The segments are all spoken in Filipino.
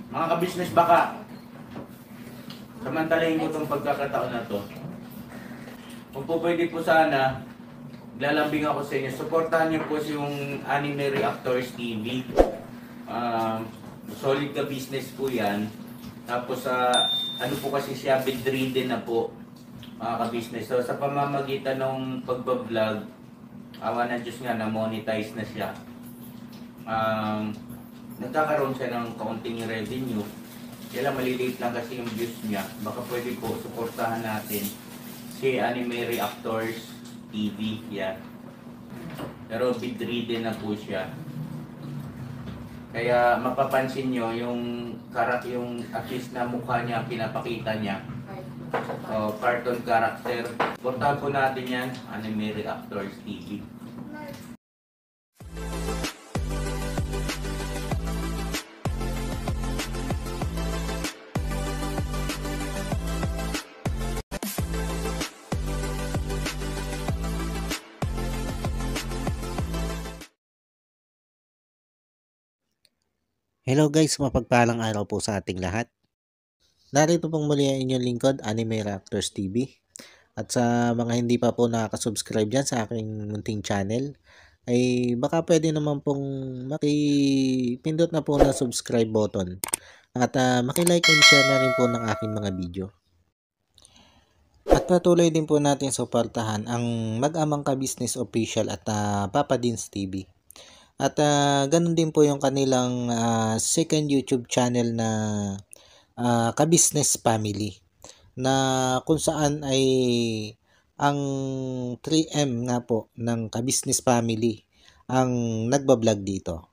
Mga ka-business, baka samantalahin ko itong pagkakataon na to. Kung po pwede po sana, lalambing ako sa inyo. Supportahan niyo po yung Anime Reactors TV. Solid ka business po yan. Tapos ano po kasi siya, bedridden na po, mga ka-business. So sa pamamagitan ng pagbablog, awa ng Diyos nga, na-monetize na siya. Nagkakaroon siya ng kaunting revenue. Kaya maliliit lang kasi yung views niya. Baka pwede po, supportahan natin si Anime Reactors TV. Yan. Pero bedridden na po siya. Kaya mapapansin nyo yung at least na mukha niya, pinapakita niya. Cartoon character. Supportahan po natin yan, Anime Reactors TV. Hello guys, mapagpalang araw po sa ating lahat. Narito pong muli ang inyong lingkod, Anime Reactors TV. At sa mga hindi pa po nakaka-subscribe dyan sa aking munting channel, ay baka pwede naman pong makipindot na po ng subscribe button. At makilike and share na rin po ng aking mga video. At patuloy din po natin suportahan ang Mag-amang Ka-Business Official at Papa Dins TV. At ganun din po yung kanilang second YouTube channel na Ka-Business Family, na kung saan ay ang 3M nga po ng Ka-Business Family ang nagbablog dito.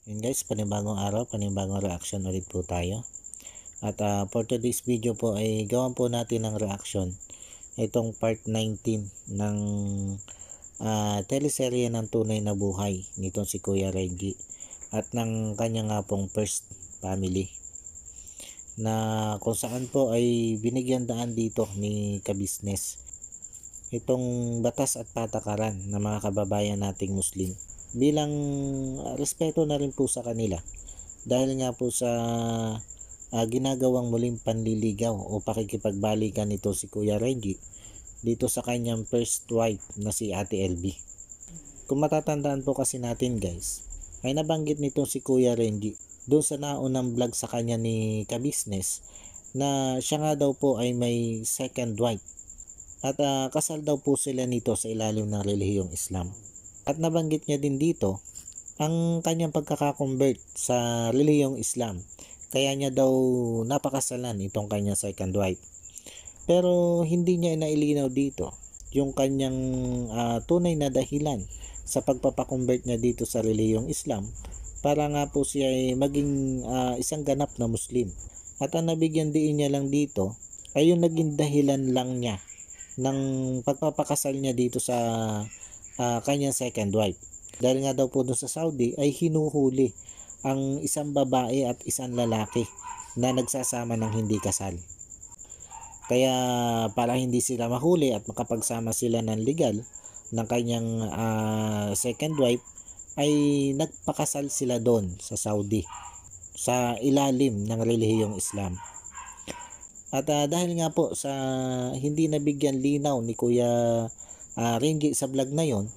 Yun guys, panibagong araw, panibagong reaction ulit po tayo. At for today's video po ay gawan po natin ng reaction itong part 19 ng teleserye ng Tunay na Buhay nitong si Kuya Reggie at ng kanya nga pong first family, na kung saan po ay binigyan daan dito ni Ka-Business itong batas at patakaran ng mga kababayan nating Muslim bilang respeto na rin po sa kanila dahil nga po sa ginagawang muling panliligaw o pakikipagbalikan nito si Kuya Reggie dito sa kanyang first wife na si Ate LB. Kung matatandaan po kasi natin guys, ay nabanggit nito si Kuya Reggie doon sa naunang vlog sa kanya ni Ka-Business na siya nga daw po ay may second wife at kasal daw po sila nito sa ilalim ng relihiyong Islam. At nabanggit niya din dito ang kanyang pagkakakonvert sa relihiyong Islam. Kaya niya daw napakasalan itong kanyang second wife. Pero hindi niya nailinaw dito yung kanyang tunay na dahilan sa pagpapakonvert niya dito sa relihiyong Islam para nga po siya ay maging isang ganap na Muslim. At ang nabigyan din niya lang dito ay yung naging dahilan lang niya ng pagpapakasal niya dito sa kanyang second wife. Dahil nga daw po doon sa Saudi ay hinuhuli ang isang babae at isang lalaki na nagsasama ng hindi kasal. Kaya para hindi sila mahuli at makapagsama sila ng legal ng kanyang second wife ay nagpakasal sila doon sa Saudi sa ilalim ng relihiyong Islam. At dahil nga po sa hindi nabigyan linaw ni Kuya Reggie sa vlog na yon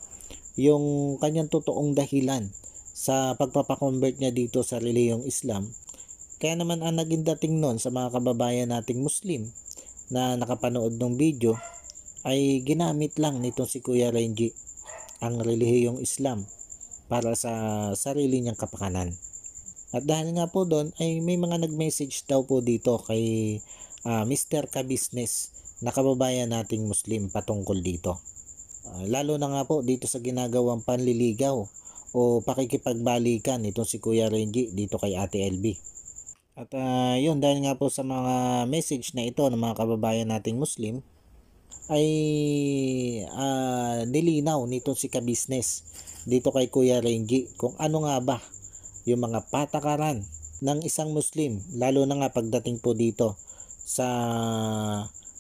yung kanyang totoong dahilan sa pagpapakonvert niya dito sa relihiyong Islam, kaya naman ang naging dating nun sa mga kababayan nating Muslim na nakapanood ng video ay ginamit lang nitong si Kuya Reggie ang relihiyong Islam para sa sarili niyang kapakanan. At dahil nga po doon ay may mga nag-message daw po dito kay Mr. Ka-Business na kababayan nating Muslim patungkol dito. Lalo na nga po dito sa ginagawang panliligaw o pakikipagbalikan itong si Kuya Reggie dito kay Ate LB. At yun, dahil nga po sa mga message na ito ng mga kababayan nating Muslim ay nilinaw nitong si Ka-Business dito kay Kuya Reggie kung ano nga ba yung mga patakaran ng isang Muslim, lalo na nga pagdating po dito sa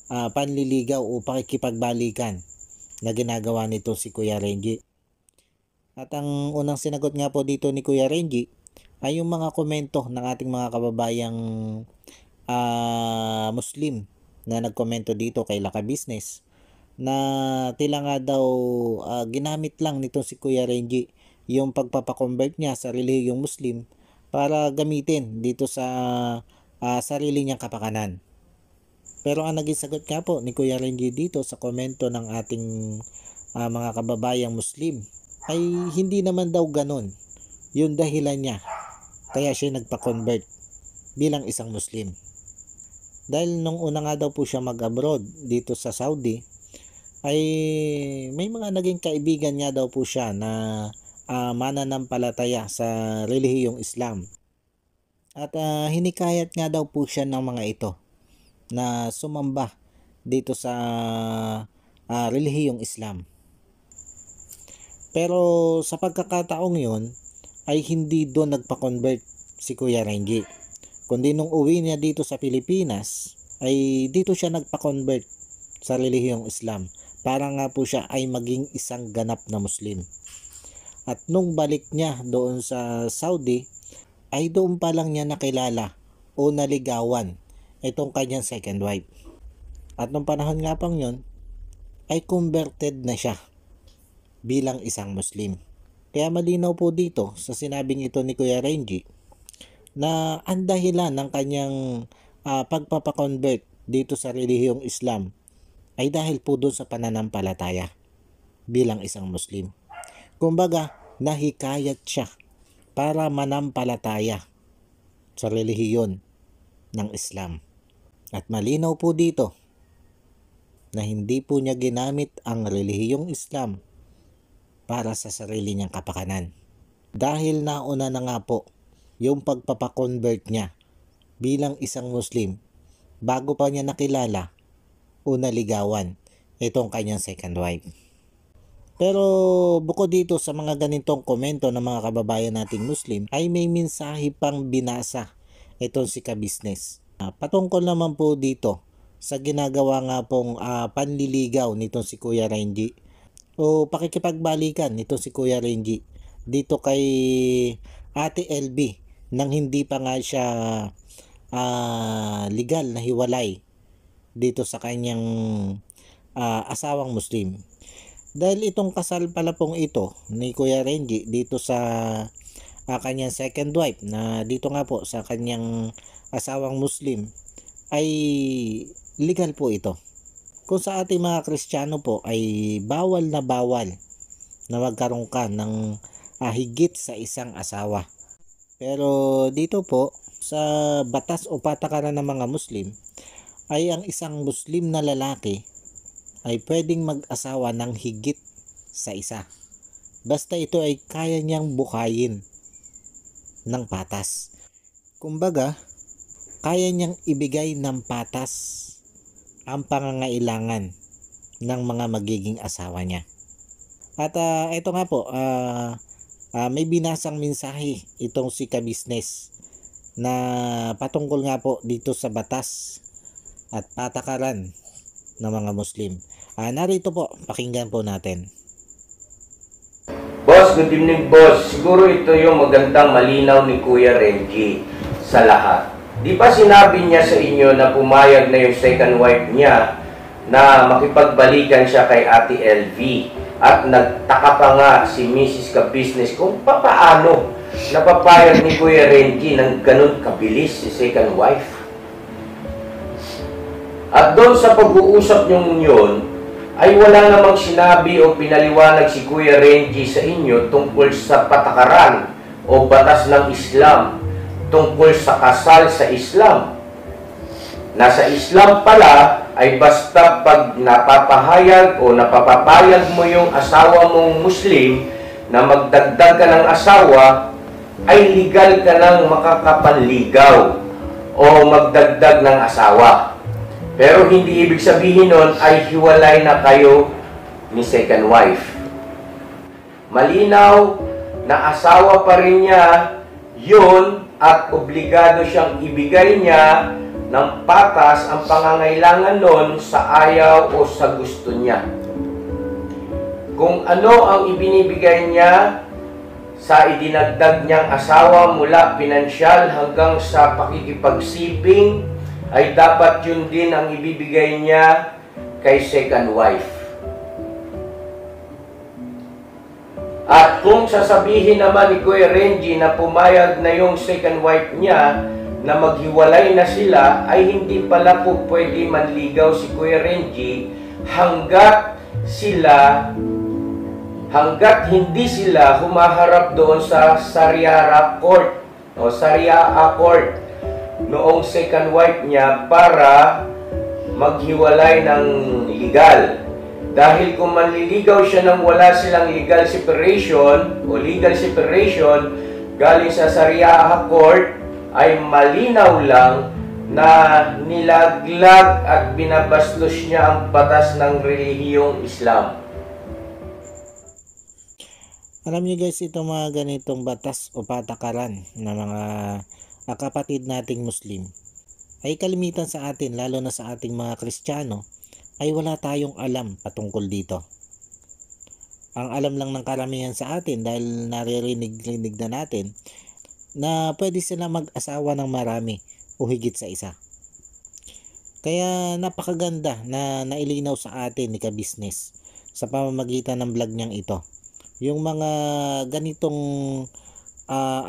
panliligaw o pakikipagbalikan na ginagawa nito si Kuya Reggie. At ang unang sinagot nga po dito ni Kuya Renji ay yung mga komento ng ating mga kababayang Muslim na nagkomento dito kay Laka Business na tila nga daw ginamit lang nitong si Kuya Renji yung pagpapakonvert niya sa relihiyong Muslim para gamitin dito sa sarili niyang kapakanan. Pero ang naging sagot nga po ni Kuya Renji dito sa komento ng ating mga kababayang Muslim ay hindi naman daw ganon yung dahilan niya kaya siya nagpa-convert bilang isang Muslim. Dahil nung una nga daw po siya mag-abroad dito sa Saudi ay may mga naging kaibigan nga daw po siya na mananampalataya sa relihiyong Islam. At hinikayat nga daw po siya ng mga ito na sumamba dito sa relihiyong Islam. Pero sa pagkakataong yon ay hindi doon nagpa-convert si Kuya Renji. Kundi nung uwi niya dito sa Pilipinas ay dito siya nagpa-convert sa relihiyong Islam para nga po siya ay maging isang ganap na Muslim. At nung balik niya doon sa Saudi ay doon pa lang niya nakilala o naligawan itong kanyang second wife. At nung panahon nga pang yun ay converted na siya bilang isang Muslim. Kaya malinaw po dito sa sinabing ito ni Kuya Renji na ang dahilan ng kanyang pagpapakonvert dito sa relihiyong Islam ay dahil po doon sa pananampalataya bilang isang Muslim. Kumbaga, nahikayat siya para manampalataya sa relihiyon ng Islam. At malinaw po dito na hindi po niya ginamit ang relihiyong Islam para sa sarili niyang kapakanan. Dahil nauna na nga po yung pagpapakonvert niya bilang isang Muslim bago pa niya nakilala o naligawan itong kanyang second wife. Pero bukod dito sa mga ganitong komento ng mga kababayan nating Muslim ay may mensahe pang binasa itong si Ka-Business. Patungkol naman po dito sa ginagawa nga pong panliligaw nitong si Kuya Renji o pakikipagbalikan nito si Kuya Renji dito kay Ate LB nang hindi pa nga siya legal na hiwalay dito sa kanyang asawang Muslim. Dahil itong kasal pala pong ito ni Kuya Renji dito sa kanyang second wife na dito nga po sa kanyang asawang Muslim ay legal po ito. Kung sa ating mga Kristiyano po ay bawal na magkaroon ka ng higit sa isang asawa. Pero dito po sa batas o patakaran ng mga Muslim ay ang isang Muslim na lalaki ay pwedeng mag-asawa ng higit sa isa. Basta ito ay kaya niyang buhayin ng patas. Kumbaga, kaya niyang ibigay ng patas ang pangangailangan ng mga magiging asawa niya. At ito nga po, may binasang mensahe itong si Ka-Business na patungkol nga po dito sa batas at patakaran ng mga Muslim. Narito po, pakinggan po natin. Boss, good evening boss. Siguro ito yung magandang malinaw ni Kuya Renji sa lahat. Di ba sinabi niya sa inyo na pumayag na yung second wife niya na makipagbalikan siya kay Ate LV at nagtaka pa nga si Mrs. Ka-Business kung papaano napapayag ni Kuya Renji ng ganun kabilis si second wife? At doon sa pag-uusap niyong yun, ay wala namang sinabi o pinaliwanag si Kuya Renji sa inyo tungkol sa patakaran o batas ng Islam, tungkol sa kasal sa Islam. Nasa Islam pala ay basta pag napapahayag o napapapayag mo yung asawa mong Muslim na magdagdag ka ng asawa, ay legal ka ng makakapanligaw o magdagdag ng asawa. Pero hindi ibig sabihin nun ay hiwalay na kayo ni second wife. Malinaw na asawa pa rin niya yun at obligado siyang ibigay niya ng patas ang pangangailangan nun sa ayaw o sa gusto niya. kung ano ang ibinibigay niya sa idinagdag niyang asawa mula pinansyal hanggang sa pakikipagsiping, ay dapat yun din ang ibibigay niya kay second wife. At kung sasabihin naman ni Kuya Renji na pumayag na yung second wife niya na maghiwalay na sila, ay hindi pala po pwede manligaw si Kuya Renji hanggat hindi sila humaharap doon sa Sharia court o Sharia court noong second wife niya para maghiwalay ng legal. Dahil kung manliligaw siya nang wala silang legal separation galing sa Sharia court, ay malinaw lang na nilaglag at binabastos niya ang batas ng relihiyong Islam. Alam niyo guys, itong mga ganitong batas o patakaran na mga kapatid nating Muslim ay kalimitan sa atin, lalo na sa ating mga Kristiyano, ay wala tayong alam patungkol dito. Ang alam lang ng karamihan sa atin, dahil naririnig na natin na pwede sila mag-asawa ng marami o higit sa isa. Kaya napakaganda na nailinaw sa atin ni Ka-Business sa pamamagitan ng vlog niyang ito yung mga ganitong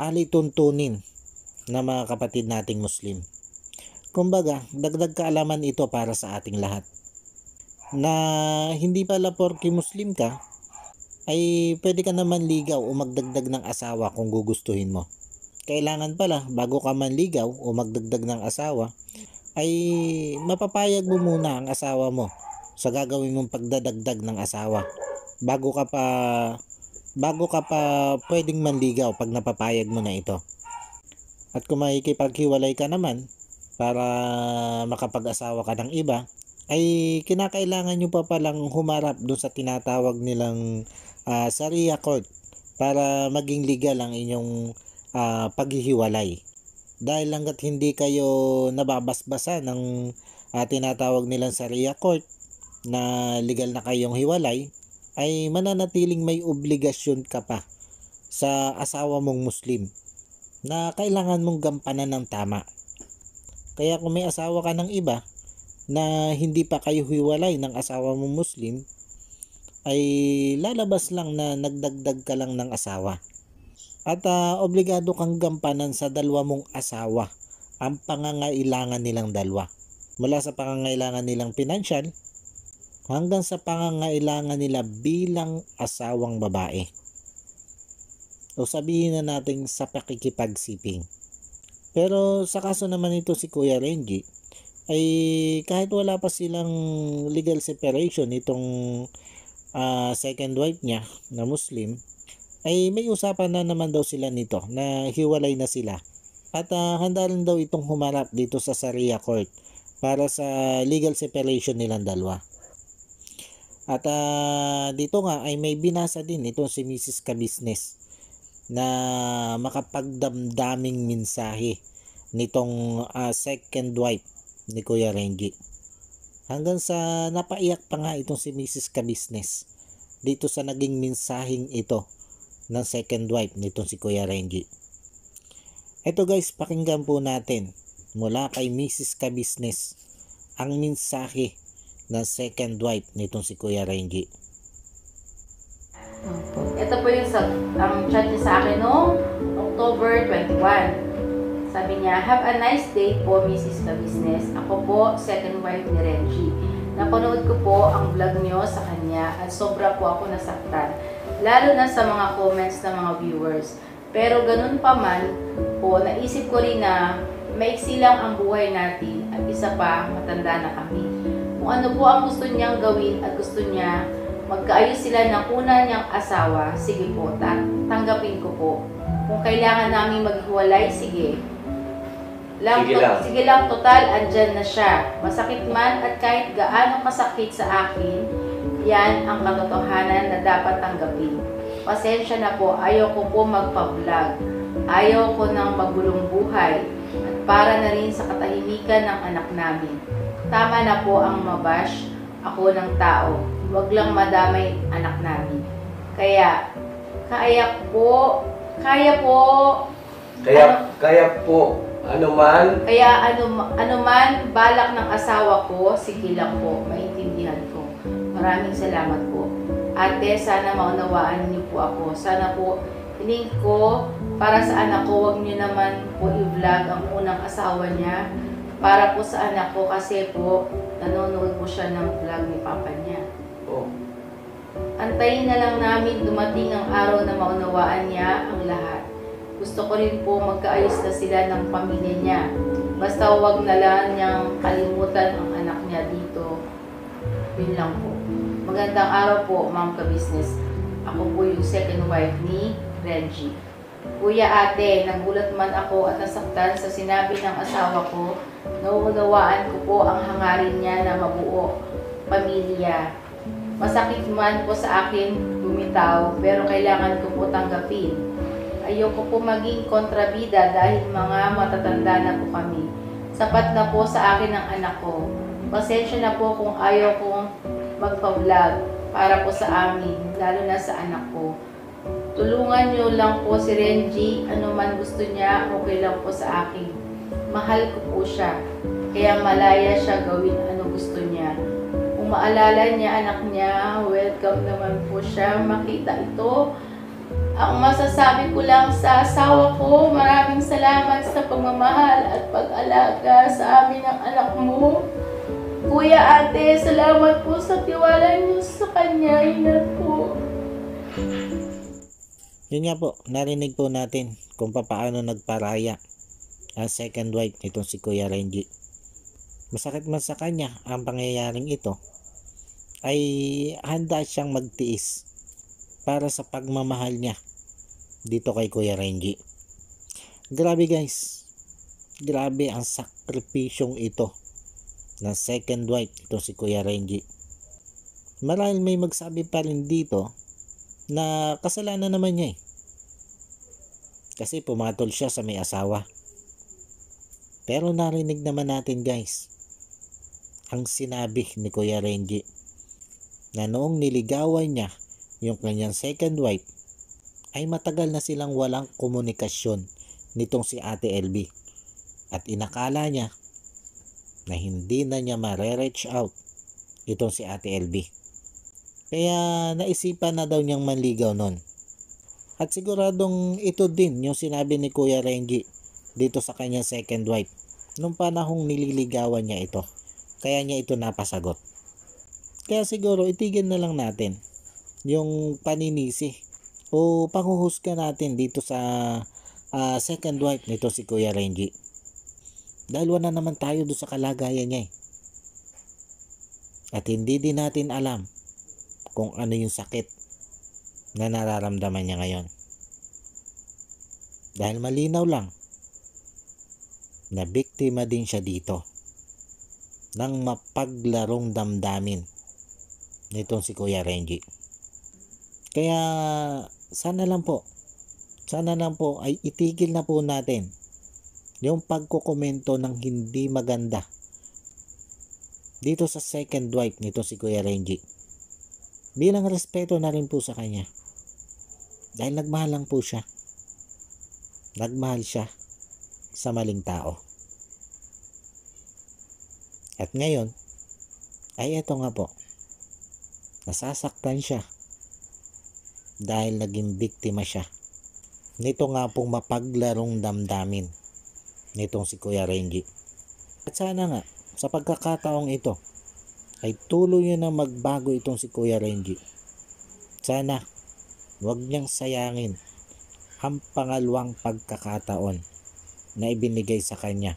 alituntunin na mga kapatid nating Muslim. Kumbaga, dagdag kaalaman ito para sa ating lahat, na hindi pala porke Muslim ka ay pwede ka naman ligaw o magdagdag ng asawa kung gugustuhin mo. Kailangan pala, bago ka manligaw o magdagdag ng asawa, ay mapapayag mo muna ang asawa mo sa gagawin mong pagdadagdag ng asawa bago ka pa pwedeng manligaw pag napapayag mo na ito. At kung makikipaghiwalay ka naman para makapag-asawa ka ng iba, ay kinakailangan nyo pa palang humarap doon sa tinatawag nilang Sharia court para maging legal ang inyong paghihiwalay. Dahil hanggat hindi kayo nababasbasa ng tinatawag nilang Sharia court na legal na kayong hiwalay, ay mananatiling may obligasyon ka pa sa asawa mong Muslim na kailangan mong gampanan ng tama. Kaya kung may asawa ka ng iba na hindi pa kayo hiwalay ng asawa mong Muslim, ay lalabas lang na nagdagdag ka lang ng asawa. At obligado kang gampanan sa dalawa mong asawa ang pangangailangan nilang dalawa. Mula sa pangangailangan nilang pinansyal hanggang sa pangangailangan nila bilang asawang babae. O sabihin na natin sa pakikipagsiping. Pero sa kaso naman ito si Kuya Renji, ay kahit wala pa silang legal separation itong second wife niya na Muslim, ay may usapan na naman daw sila nito na hiwalay na sila. At handa rin daw itong humarap dito sa Sharia court para sa legal separation nilang dalawa. At dito nga ay may binasa din itong si Mrs. Ka-Business na makapagdamdaming mensahe nitong second wife ni Kuya Renji. Hanggang sa napaiyak pa nga itong si Mrs. Ka-Business dito sa naging mensaheng ito ng second wife nitong si Kuya Renji. Ito guys, pakinggan po natin mula kay Mrs. Ka-Business ang mensahe ng second wife nitong si Kuya Renji. Ito po yung ang chat niya sa akin noong October 21. Sabi niya, "Have a nice day po, Mrs. Ka-Business. Ako po, second wife ni Renji. Napanood ko po ang vlog niyo sa kanya at sobra po ako nasaktan. Lalo na sa mga comments ng mga viewers. Pero ganun pa man po, naisip ko rin na maiksi lang ang buhay natin at isa pa, matanda na kami. Kung ano po ang gusto niyang gawin at gusto niya magkaayos sila ng una niyang asawa, sige po, tanggapin ko po. Kung kailangan namin maghiwalay, sige. Sige lang, total, andyan na siya. Masakit man at kahit gaano masakit sa akin, yan ang katotohanan na dapat tanggapin. Pasensya na po, ayaw ko po magpa-vlog. Ayaw ko ng magulong buhay at para na rin sa katahimikan ng anak namin. Tama na po ang mabash ako ng tao. wag lang madamay anak namin. Kaya, kaya po, Kaya po, ano man, ano man balak ng asawa ko, sige lang po, maintindihan ko. Maraming salamat po. Ate, sana maunawaan niyo po ako. Sana po, hiling ko, para sa anak ko, wag niyo naman po i-vlog ang unang asawa niya. Para po sa anak ko, kasi po, nanonood po siya ng vlog ni papa niya. oh, Antayin na lang namin dumating ang araw na maunawaan niya ang lahat. Gusto ko rin po magkaayos na sila ng pamilya niya. Basta huwag na lang niyang kalimutan ang anak niya dito. Yun lang po. Magandang araw po, Ma'am Ka-Business. Ako po yung second wife ni Reggie. Kuya ate, nagulat man ako at nasaktan sa sinabi ng asawa ko. Nauunawaan ko po ang hangarin niya na mabuo pamilya. Masakit man po sa akin bumitaw, pero kailangan ko po tanggapin. Ayoko po maging kontrabida dahil mga matatanda na po kami. Sapat na po sa akin ang anak ko. Pasensya na po kung ayaw kong magpa-vlog para po sa amin, lalo na sa anak ko. Tulungan niyo lang po si Renji, ano man gusto niya, okay lang po sa akin. Mahal ko po siya, kaya malaya siya gawin ano gusto niya. Kung maalala niya anak niya, welcome naman po siya makita ito. Ang masasabi ko lang sa asawa ko, maraming salamat sa pagmamahal at pag-alaga sa amin ng anak mo. Kuya ate, salamat po sa tiwala niyo sa kanya. Ingat po. Yun nga po, narinig po natin kung paano nagparaya ang second wife nitong si Kuya Renji. Masakit man sa kanya ang pangyayaring ito, ay handa siyang magtiis para sa pagmamahal niya dito kay Kuya Renji. Grabe guys, grabe ang sakripisyong ito ng second wife ito si Kuya Renji. Marahil may magsabi pa rin dito na kasalanan naman niya kasi pumatol siya sa may asawa. Pero narinig naman natin guys ang sinabi ni Kuya Renji na noong niligawan niya yung kanyang second wife ay matagal na silang walang komunikasyon nitong si Ate LB at inakala niya na hindi na niya ma-reach out itong si Ate LB. Kaya naisipan na daw niyang manligaw nun. At siguradong ito din yung sinabi ni Kuya Renji dito sa kanyang second wife nung panahong nililigawan niya ito. Kaya niya ito napasagot. Kaya siguro itigil na lang natin yung paninisi o panghuhusga natin dito sa second wife nito si Kuya Renji. Dahil wala naman tayo doon sa kalagayan niya At hindi din natin alam kung ano yung sakit na nararamdaman niya ngayon. Dahil malinaw lang na biktima din siya dito ng mapaglarong damdamin nitong si Kuya Renji. Kaya sana lang po ay itigil na po natin yung pagkokomento ng hindi maganda dito sa second wife nito si Kuya Renji. Bilang respeto na rin po sa kanya. Dahil nagmahal lang po siya. Nagmahal siya sa maling tao. At ngayon, ay eto nga po. Nasasaktan siya. Dahil naging biktima siya. Nito nga pong mapaglarong damdamin nitong si Kuya Renji. At sana nga, sa pagkakataong ito, ay tuloy na magbago itong si Kuya Renji. Sana, huwag niyang sayangin ang pangalawang pagkakataon na ibinigay sa kanya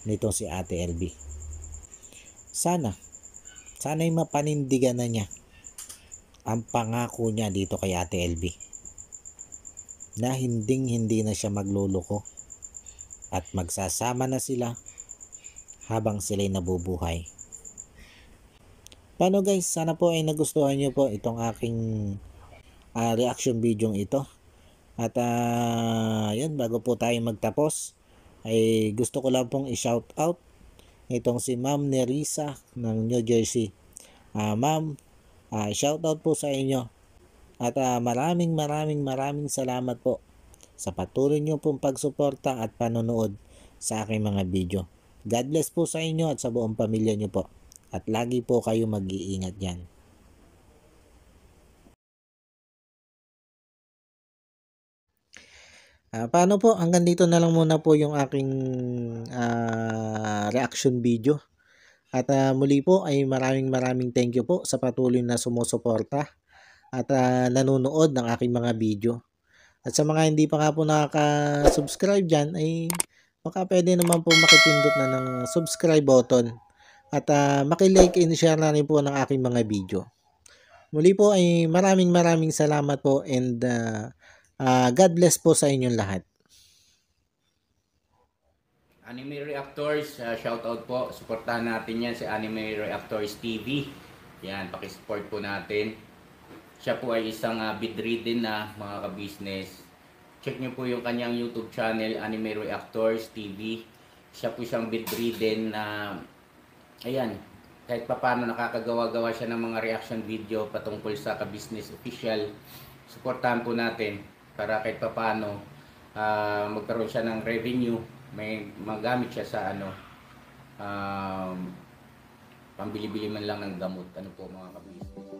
nitong si Ate LB. Sana'y mapanindigan na niya ang pangako niya dito kay Ate LB na hindi na siya magluloko at magsasama na sila habang sila'y nabubuhay. Paano guys, sana po ay nagustuhan niyo po itong aking reaction video ito. At yan, bago po tayo magtapos ay gusto ko lang pong i-shout out itong si Ma'am Nerissa ng New Jersey. Ma'am, Shoutout po sa inyo. At maraming salamat po sa patuloy nyo pong pagsuporta at panonood sa aking mga video. God bless po sa inyo at sa buong pamilya nyo po. At lagi po kayo mag-iingat yan. Paano po? Hanggang dito na lang muna po yung aking reaction video. At muli po ay maraming thank you po sa patuloy na sumusuporta at nanonood ng aking mga video. At sa mga hindi pa nga po nakaka-subscribe dyan ay baka pwede naman po makipindot na ng subscribe button at makilike and share na rin po ng aking mga video. Muli po ay maraming salamat po and God bless po sa inyong lahat. Anime Reactors, shoutout po. Suportahan natin yan si Anime Reactors TV. Yan, pakisupport po natin. Siya po ay isang bedridden na mga ka-business. Check nyo po yung kanyang YouTube channel, Anime Reactors TV. Siya po siyang bedridden na, ayan, kahit papano nakakagawa-gawa siya ng mga reaction video patungkol sa ka-business official. Suportahan po natin para kahit papano magkaroon siya ng revenue. May magamit siya sa pambili-bili man lang ng gamot. Ano po mga ka-business.